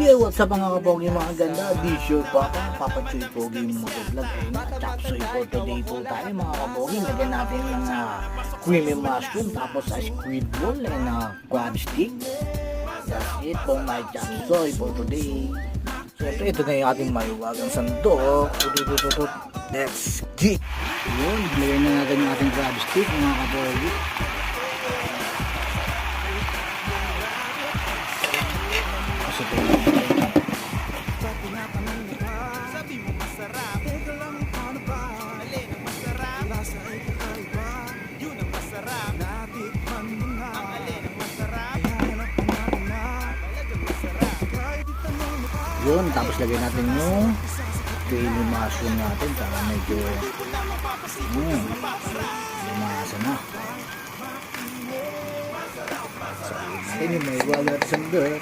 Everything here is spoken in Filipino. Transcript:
Yeah, what's up mga kapogi, mga ganda? This show po ako, Papachoy Pogi Motovlog. Ayun, chapsoy for today po tayo mga kapogi. Lagyan natin ng creamy mushroom, tapos squid ball and crab stick. That's it po my chapsoy for today. So ito na yung ating maiwagang sandok. Let's get! Yun, lagyan na natin yung ating crab stick mga kapogi. Yun, tapos lagay natin yung creamy mushroom natin para medyo lumasa na. So, natin yung may wala at sandok.